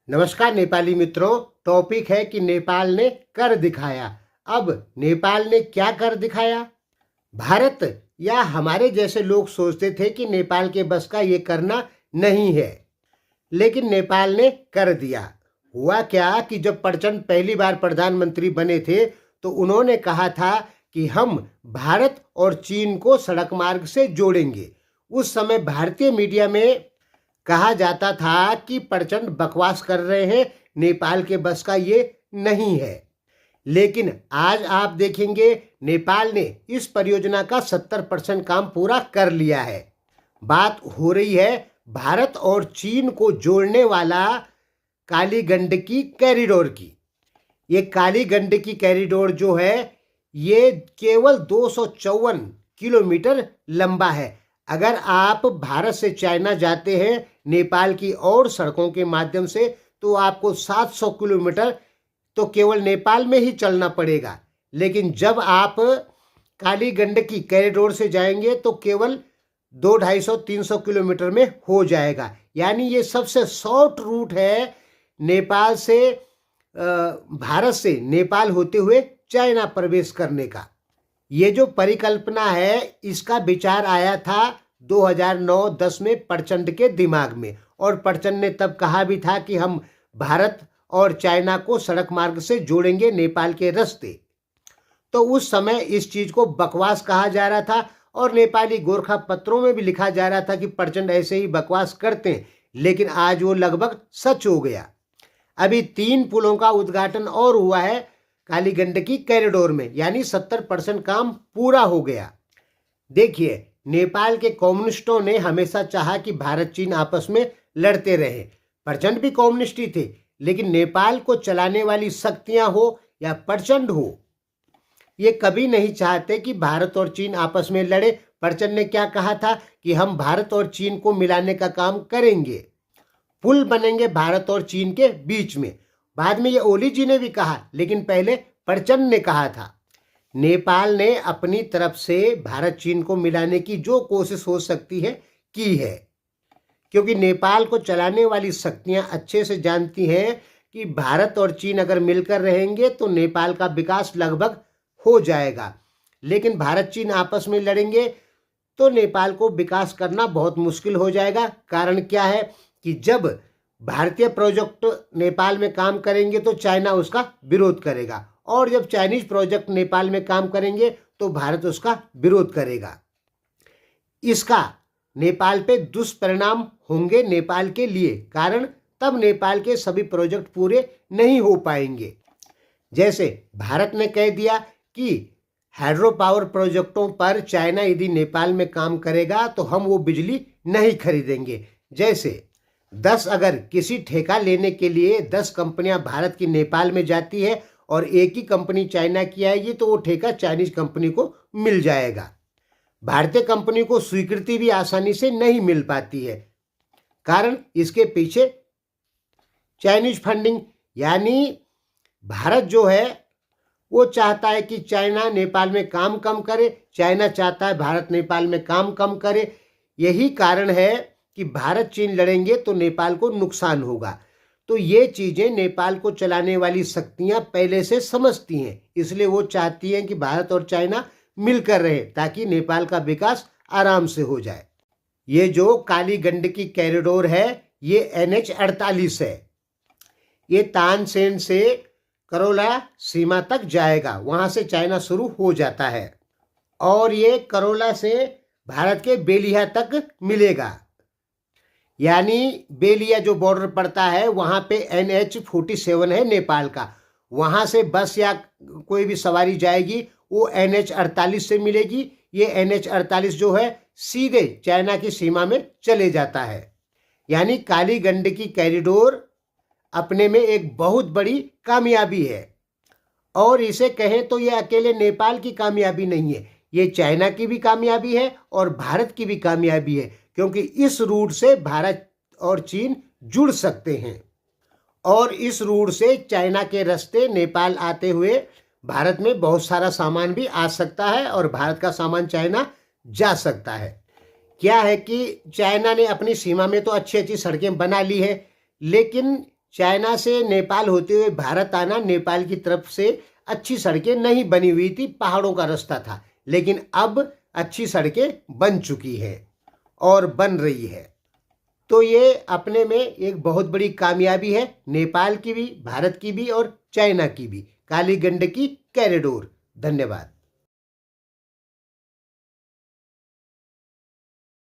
नमस्कार नेपाली मित्रों। टॉपिक है कि नेपाल ने कर दिखाया। अब नेपाल ने क्या कर दिखाया? भारत या हमारे जैसे लोग सोचते थे कि नेपाल के बस का ये करना नहीं है, लेकिन नेपाल ने कर दिया। हुआ क्या कि जब प्रचंड पहली बार प्रधानमंत्री बने थे तो उन्होंने कहा था कि हम भारत और चीन को सड़क मार्ग से जोड़ेंगे। उस समय भारतीय मीडिया में कहा जाता था कि प्रचंड बकवास कर रहे हैं, नेपाल के बस का ये नहीं है। लेकिन आज आप देखेंगे नेपाल ने इस परियोजना का 70% काम पूरा कर लिया है। बात हो रही है भारत और चीन को जोड़ने वाला काली गंडकी कॉरिडोर की। ये काली गंडकी कॉरिडोर जो है ये केवल 254 किलोमीटर लंबा है। अगर आप भारत से चाइना जाते हैं नेपाल की और सड़कों के माध्यम से तो आपको 700 किलोमीटर तो केवल नेपाल में ही चलना पड़ेगा। लेकिन जब आप काली गंडकी कॉरिडोर से जाएंगे तो केवल 200-250-300 किलोमीटर में हो जाएगा। यानी ये सबसे शॉर्ट रूट है नेपाल से भारत से नेपाल होते हुए चाइना प्रवेश करने का। ये जो परिकल्पना है इसका विचार आया था 2009-10 में प्रचंड के दिमाग में, और प्रचंड ने तब कहा भी था कि हम भारत और चाइना को सड़क मार्ग से जोड़ेंगे नेपाल के रास्ते। तो उस समय इस चीज को बकवास कहा जा रहा था और नेपाली गोरखा पत्रों में भी लिखा जा रहा था कि प्रचंड ऐसे ही बकवास करते हैं, लेकिन आज वो लगभग सच हो गया। अभी 3 पुलों का उद्घाटन और हुआ है काली गंडकी कॉरिडोर में, यानी 70% काम पूरा हो गया। देखिए, नेपाल के कम्युनिस्टों ने हमेशा चाहा कि भारत चीन आपस में लड़ते रहे। प्रचंड भी कम्युनिस्ट ही थे, लेकिन नेपाल को चलाने वाली शक्तियां हो या प्रचंड हो, ये कभी नहीं चाहते कि भारत और चीन आपस में लड़े। प्रचंड ने क्या कहा था कि हम भारत और चीन को मिलाने का काम करेंगे, पुल बनेंगे भारत और चीन के बीच में। बाद में ये ओली जी ने भी कहा, लेकिन पहले प्रचंड ने कहा था। नेपाल ने अपनी तरफ से भारत चीन को मिलाने की जो कोशिश हो सकती है की है, क्योंकि नेपाल को चलाने वाली शक्तियां अच्छे से जानती हैं कि भारत और चीन अगर मिलकर रहेंगे तो नेपाल का विकास लगभग हो जाएगा, लेकिन भारत चीन आपस में लड़ेंगे तो नेपाल को विकास करना बहुत मुश्किल हो जाएगा। कारण क्या है कि जब भारतीय प्रोजेक्ट नेपाल में काम करेंगे तो चाइना उसका विरोध करेगा, और जब चाइनीज प्रोजेक्ट नेपाल में काम करेंगे तो भारत उसका विरोध करेगा। इसका नेपाल पे दुष्परिणाम होंगे नेपाल के लिए, कारण तब नेपाल के सभी प्रोजेक्ट पूरे नहीं हो पाएंगे। जैसे भारत ने कह दिया कि हाइड्रो पावर प्रोजेक्टों पर चाइना यदि नेपाल में काम करेगा तो हम वो बिजली नहीं खरीदेंगे। जैसे 10 अगर किसी ठेका लेने के लिए 10 कंपनियां भारत की नेपाल में जाती है और एक ही कंपनी चाइना की आएगी तो वो ठेका चाइनीज कंपनी को मिल जाएगा। भारतीय कंपनी को स्वीकृति भी आसानी से नहीं मिल पाती है, कारण इसके पीछे चाइनीज फंडिंग। यानी भारत जो है वो चाहता है कि चाइना नेपाल में काम कम करे, चाइना चाहता है भारत नेपाल में काम कम करे। यही कारण है कि भारत चीन लड़ेंगे तो नेपाल को नुकसान होगा। तो ये चीजें नेपाल को चलाने वाली शक्तियां पहले से समझती हैं, इसलिए वो चाहती हैं कि भारत और चाइना मिलकर रहे ताकि नेपाल का विकास आराम से हो जाए। ये जो काली गंडकी कॉरिडोर है ये NH 48 है। ये तानसेन से करोला सीमा तक जाएगा, वहां से चाइना शुरू हो जाता है और ये करोला से भारत के बेलिया तक मिलेगा। यानी बेलिया जो बॉर्डर पड़ता है वहां पे NH 47 है नेपाल का, वहां से बस या कोई भी सवारी जाएगी वो NH 48 से मिलेगी। ये NH 48 जो है सीधे चाइना की सीमा में चले जाता है। यानी काली गंडकी कॉरिडोर अपने में एक बहुत बड़ी कामयाबी है, और इसे कहें तो ये अकेले नेपाल की कामयाबी नहीं है, ये चाइना की भी कामयाबी है और भारत की भी कामयाबी है, क्योंकि इस रूट से भारत और चीन जुड़ सकते हैं और इस रूट से चाइना के रास्ते नेपाल आते हुए भारत में बहुत सारा सामान भी आ सकता है और भारत का सामान चाइना जा सकता है। क्या है कि चाइना ने अपनी सीमा में तो अच्छी अच्छी सड़कें बना ली है, लेकिन चाइना से नेपाल होते हुए भारत आना, नेपाल की तरफ से अच्छी सड़कें नहीं बनी हुई थी, पहाड़ों का रास्ता था, लेकिन अब अच्छी सड़कें बन चुकी हैं और बन रही है। तो ये अपने में एक बहुत बड़ी कामयाबी है, नेपाल की भी, भारत की भी और चाइना की भी, काली गंडकी कॉरिडोर। धन्यवाद।